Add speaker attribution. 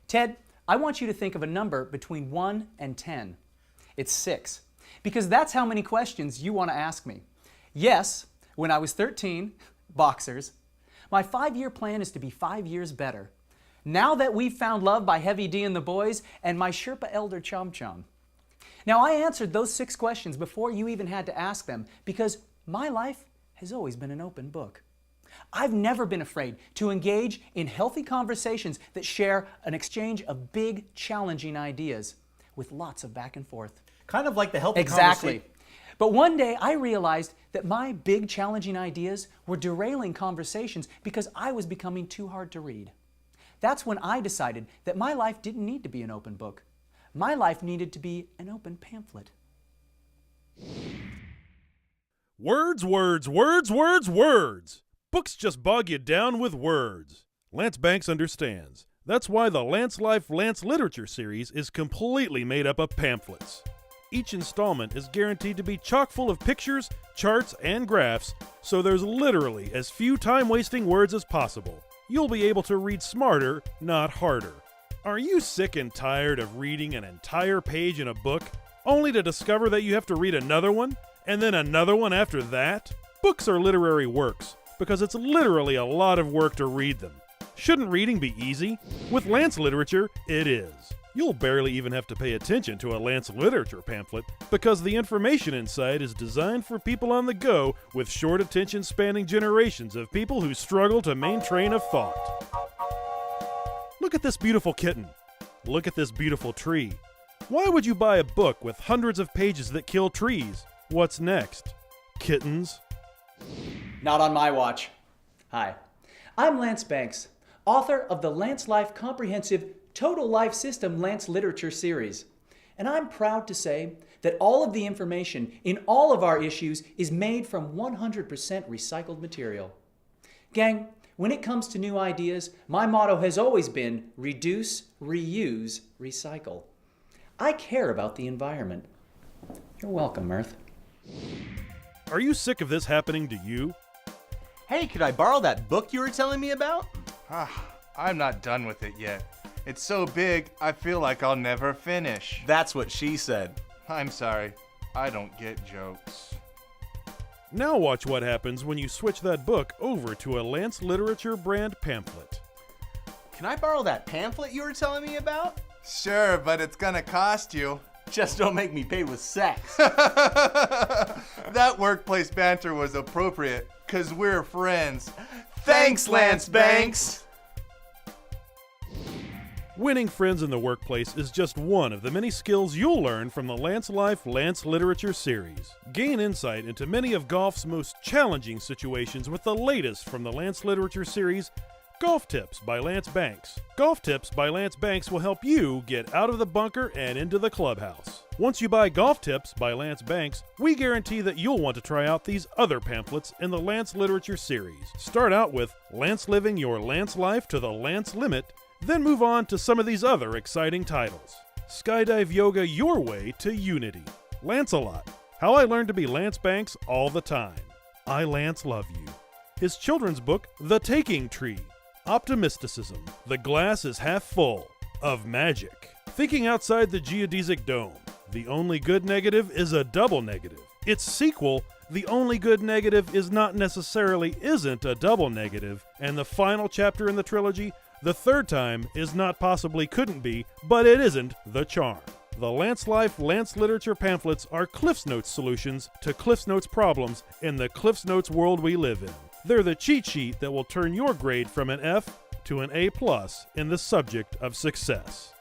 Speaker 1: Ted, I want you to think of a number between 1 and 10. It's 6, because that's how many questions you want to ask me. Yes, when I was 13, boxers. My 5-year plan is to be 5 years better. Now that we've found love by Heavy D and the boys, and my Sherpa elder Chom Chom. Now I answered those 6 questions before you even had to ask them, because my life has always been an open book. I've never been afraid to engage in healthy conversations that share an exchange of big, challenging ideas with lots of back and forth.
Speaker 2: Kind of like the healthy
Speaker 1: Exactly. But one day I realized that my big, challenging ideas were derailing conversations because I was becoming too hard to read. That's when I decided that my life didn't need to be an open book. My life needed to be an open pamphlet.
Speaker 3: Words, words, words, words, words. Books just bog you down with words. Lance Banks understands. That's why the Lance Life, Lance Literature series is completely made up of pamphlets. Each installment is guaranteed to be chock full of pictures, charts, and graphs, so there's literally as few time-wasting words as possible. You'll be able to read smarter, not harder. Are you sick and tired of reading an entire page in a book, only to discover that you have to read another one, and then another one after that? Books are literary works, because it's literally a lot of work to read them. Shouldn't reading be easy? With Lance Literature, it is. You'll barely even have to pay attention to a Lance Literature pamphlet, because the information inside is designed for people on the go with short attention spanning generations of people who struggle to maintain train of thought. Look at this beautiful kitten. Look at this beautiful tree. Why would you buy a book with hundreds of pages that kill trees? What's next? Kittens?
Speaker 1: Not on my watch. Hi, I'm Lance Banks, author of the Lance Life Comprehensive Total Life System Lance Literature series. And I'm proud to say that all of the information in all of our issues is made from 100% recycled material. Gang, when it comes to new ideas, my motto has always been reduce, reuse, recycle. I care about the environment. You're welcome, Mirth.
Speaker 3: Are you sick of this happening to you?
Speaker 2: Hey, could I borrow that book you were telling me about?
Speaker 4: I'm not done with it yet. It's so big, I feel like I'll never finish.
Speaker 2: That's what she said.
Speaker 4: I'm sorry, I don't get jokes.
Speaker 3: Now watch what happens when you switch that book over to a Lance Literature brand pamphlet.
Speaker 2: Can I borrow that pamphlet you were telling me about?
Speaker 4: Sure, but it's gonna cost you.
Speaker 2: Just don't make me pay with sex.
Speaker 4: That workplace banter was appropriate, 'cause we're friends. Thanks, Lance Banks!
Speaker 3: Winning friends in the workplace is just one of the many skills you'll learn from the Lance Life, Lance Literature series. Gain insight into many of golf's most challenging situations with the latest from the Lance Literature series, Golf Tips by Lance Banks. Golf Tips by Lance Banks will help you get out of the bunker and into the clubhouse. Once you buy Golf Tips by Lance Banks, we guarantee that you'll want to try out these other pamphlets in the Lance Literature series. Start out with Lance Living Your Lance Life to the Lance Limit, then move on to some of these other exciting titles. Skydive Yoga Your Way to Unity. Lancelot, How I Learned to Be Lance Banks All the Time. I Lance Love You. His children's book, The Taking Tree. Optimisticism, The Glass is Half Full. Of Magic. Thinking Outside the Geodesic Dome. The Only Good Negative is a Double Negative. Its sequel, The Only Good Negative is Not Necessarily Isn't a Double Negative. And the final chapter in the trilogy, The Third Time is Not Possibly Couldn't Be, but It Isn't the Charm. The Lance Life, Lance Literature pamphlets are CliffsNotes solutions to CliffsNotes problems in the CliffsNotes world we live in. They're the cheat sheet that will turn your grade from an F to an A+ in the subject of success.